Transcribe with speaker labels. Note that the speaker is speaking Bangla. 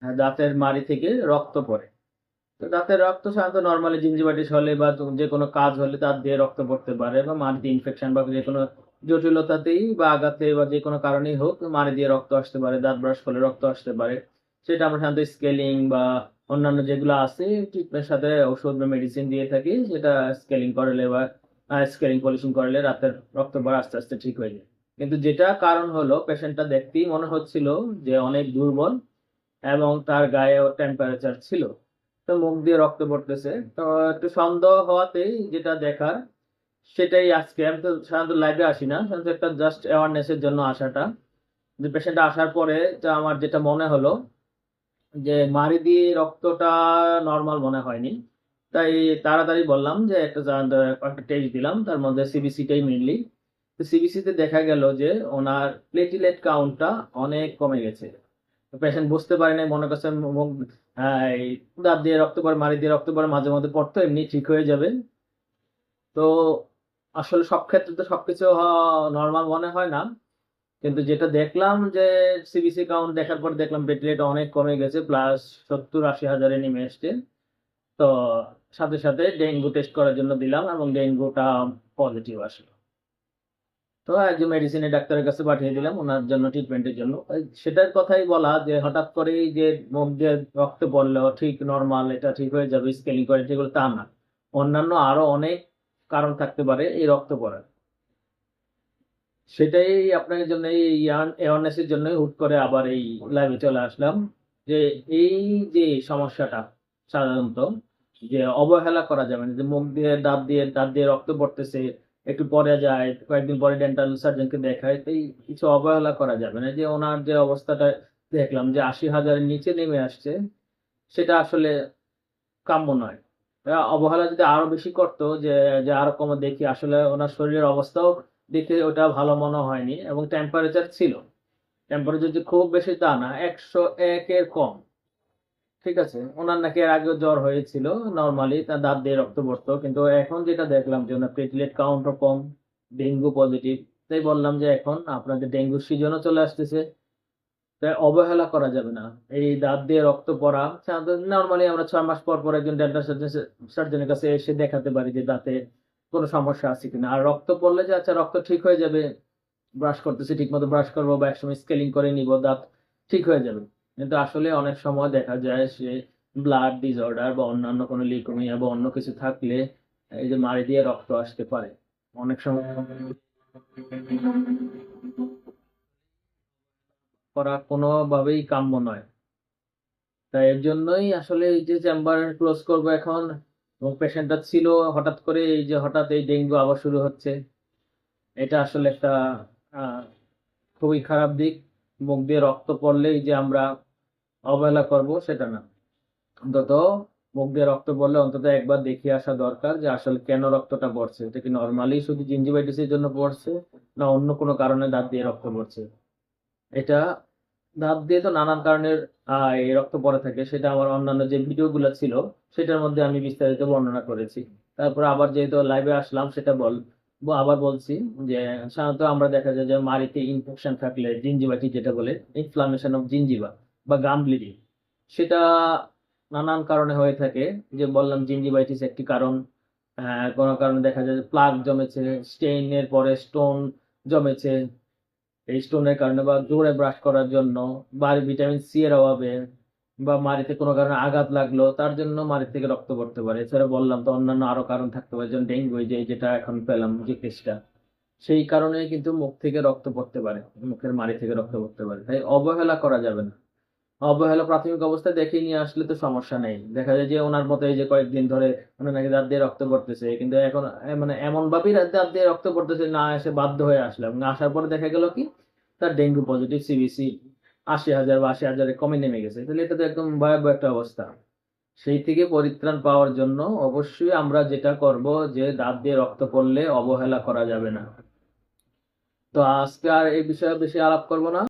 Speaker 1: দাঁতের মাড়ি থেকে রক্ত পড়ে। তো দাঁতের রক্ত সাধারণত নর্মালি জিঞ্জিভাইটিস হলে বা যে কোনো কাজ হলে দাঁত দিয়ে রক্ত পড়তে পারে, বা মাড়িতে ইনফেকশন বা যে কোনো জটিলতাতেই বা আঘাতে বা যে কোনো কারণেই হোক মাড়ি দিয়ে রক্ত আসতে পারে, দাঁত ব্রাশ করলে রক্ত আসতে পারে। সেটা আমরা সাধারণত স্কেলিং বা অন্যান্য যেগুলো আছে ট্রিটমেন্টের সাথে ওষুধ বা মেডিসিন দিয়ে থাকি, সেটা স্কেলিং করালে বা স্কেলিং পলিশিং করালে রাতের রক্ত পড়া আস্তে আস্তে ঠিক হয়ে যায়। কিন্তু যেটা কারণ হলো, পেশেন্টটা দেখতেই মনে হচ্ছিল যে অনেক দুর্বল এবং তার গায়েও টেম্পারেচার ছিল। তো মুখ দিয়ে রক্ত পড়তেছে। তো একটু সন্দেহ হওয়াতেই যেটা দেখার সেটাই আজকে, আমি তো সাধারণত লাইভে আসি না, সাধারণত একটা জাস্ট অ্যাওয়ারনেস এর জন্য আসাটা। যে পেশেন্ট আসার পরে যা আমার যেটা মনে হলো যে মাড়ি দিয়ে রক্তটা নর্মাল মনে হয়নি। তাই তাড়াতাড়ি বললাম যে একটা টেস্ট দিলাম, তার মধ্যে সিবিসিটাই মেনলি। তো সিবিসিতে দেখা গেল যে ওনার প্লেটিলেট কাউন্টটা অনেক কমে গেছে। পেশেন্ট বুঝতে পারে নাই, মনে করছে মুখ এই দাঁত দিয়ে রক্ত পড়ে, মাড়ি দিয়ে রক্ত পড়ে, মাঝে মধ্যে পড়তো, এমনি ঠিক হয়ে যাবে। তো আসলে সব ক্ষেত্রে তো সবকিছু নর্মাল মনে হয় না। কিন্তু যেটা দেখলাম যে সিবিসি কাউন্ট দেখার পর দেখলাম প্লেটলেট অনেক কমে গেছে, প্লাস 70-80 হাজারে নেমে এসছে। তো সাথে সাথে ডেঙ্গু টেস্ট করার জন্য দিলাম এবং ডেঙ্গুটা পজিটিভ আসলো। তো একজন মেডিসিনের ডাক্তারের কাছে পাঠিয়ে দিলাম ওনার জন্য, ট্রিটমেন্টের জন্য। সেটার কথাই বলা যে হঠাৎ করেই যে মুখ দিয়ে রক্ত পড়লো ঠিক নর্মাল, এটা ঠিক হয়ে যাবে স্কেলিং করে ঠিক হলো তা না। অন্যান্য আরো অনেক কারণ থাকতে পারে এই রক্ত পড়ার। সেটাই আপনাদের জন্য এই অ্যাওয়ারনেস এর জন্য হুট করে আবার এই লাইভে চলে আসলাম। যে এই যে সমস্যাটা সাধারণত যে অবহেলা করা যাবে না, যে মুখ দিয়ে দাঁত দিয়ে রক্ত পড়তেছে, একটু পরে যায়, কয়েকদিন পরে ডেন্টাল সার্জনকে দেখায়, তো এই কিছু অবহেলা করা যাবে না। যে ওনার যে অবস্থাটা দেখলাম যে 80 হাজারের নিচে নেমে আসছে, সেটা আসলে কাম্য নয়। অবহেলা যদি আরো বেশি করতো, যে যে আরো কম দেখি, আসলে ওনার শরীরের অবস্থাও দেখে ওটা ভালো মনে হয়নি এবং টেম্পারেচার ছিল। টেম্পারেচার যে খুব বেশি তা না, 101-এর কম। ঠিক আছে, ওনার নাকি এর আগেও জ্বর হয়েছিল, নর্মালি তার দাঁত দিয়ে রক্ত পড়তো, কিন্তু এখন যেটা দেখলাম যে ওনার প্লেটলেট কাউন্টও কম, ডেঙ্গু পজিটিভ। তাই বললাম যে এখন আপনাদের ডেঙ্গুর সিজনও চলে আসতেছে, তাই অবহেলা করা যাবে না। এই দাঁত দিয়ে রক্ত পড়া সাধারণত নরমালি আমরা 6 মাস পর পর একজন ডেন্টাল সার্জনের কাছে এসে দেখাতে পারি যে দাঁতে কোনো সমস্যা আছে কিনা। আর রক্ত পড়লে যে আচ্ছা রক্ত ঠিক হয়ে যাবে, ব্রাশ করতেছি ঠিক মতো ব্রাশ করবো বা একসময় স্কেলিং করে নিব, দাঁত ঠিক হয়ে যাবে। কিন্তু আসলে অনেক সময় দেখা যায় সে ব্লাড ডিসঅর্ডার বা অন্যান্য কোনো লিউকেমিয়া বা অন্য কিছু থাকলে এই যে মাড়ি দিয়ে রক্ত আসতে পারে অনেক সময়। করা কোনোভাবেই কাম্য নয়। তাই এর জন্যই আসলে এই যে চেম্বার ক্লোজ করব এখন। এবং পেশেন্টটা ছিল, হঠাৎ করে এই যে হঠাৎ এই ডেঙ্গু আবার শুরু হচ্ছে, এটা আসলে একটা আহ, খুবই খারাপ দিক। মুখ দিয়ে রক্ত পড়লেই যে আমরা অবহেলা করব সেটা না। অন্তত মুখ দিয়ে রক্ত পড়লে অন্তত একবার দেখিয়ে আসা দরকার যে আসলে কেন রক্তটা পড়ছে, এটা কি নর্মালি শুধু জিঞ্জিভাইটিসের জন্য পড়ছে, না অন্য কোনো কারণে দাঁত দিয়ে রক্ত পড়ছে। এটা দাঁত দিয়ে তো নানান কারণের এই রক্ত পড়ে থাকে, সেটা আমার অন্যান্য যে ভিডিওগুলো ছিল সেটার মধ্যে আমি বিস্তারিত বর্ণনা করেছি। তারপর আবার যেহেতু লাইভে আসলাম সেটা আবার বলছি যে সাধারণত আমরা দেখা যায় যে মাড়িতে ইনফেকশন থাকলে, জিঞ্জিভাইটিস যেটা বলে, ইনফ্লামেশন অফ জিঞ্জিভা বা গাম ব্লিডিং, সেটা নানান কারণে হয়ে থাকে। যে বললাম জিঞ্জিভাইটিস একটি কারণ। কোনো কারণে দেখা যায় যে প্লাগ জমেছে, স্টেইনের পরে স্টোন জমেছে, এই স্টোনের কারণে বা জোরে ব্রাশ করার জন্য, বা ভিটামিন সি এর অভাবে, বা মাড়িতে কোনো কারণে আঘাত লাগলো তার জন্য মাড়ি থেকে রক্ত পড়তে পারে। এছাড়া বললাম তো অন্যান্য আরো কারণ থাকতে পারে, যেমন ডেঙ্গু, যেটা এখন পেলাম যে কেসটা, সেই কারণে কিন্তু মুখ থেকে রক্ত পড়তে পারে, মুখের মাড়ি থেকে রক্ত পড়তে পারে। তাই অবহেলা করা যাবে না। অবহেলা প্রাথমিক অবস্থায় দেখিয়ে নিয়ে আসলে তো সমস্যা নেই। দেখা যায় যে ওনার মতো এই যে কয়েকদিন ধরে ওনার নাকি দাঁত দিয়ে রক্ত পড়তেছে, কিন্তু এখন মানে এমন ভাবেই দাঁত দিয়ে রক্ত পড়তেছে, না এসে বাধ্য হয়ে আসলাম, আসার পরে দেখা গেল কি তার ডেঙ্গু পজিটিভ, সিবিসি 80 হাজার বা 80 হাজারে কমে নেমে গেছে। তাহলে এটা তো একদম ভয়াবহ একটা অবস্থা। সেই থেকে পরিত্রাণ পাওয়ার জন্য অবশ্যই আমরা যেটা করব, যে দাঁত দিয়ে রক্ত পড়লে অবহেলা করা যাবে না। তো আজকে আর এই বিষয়ে বেশি আলাপ করব না।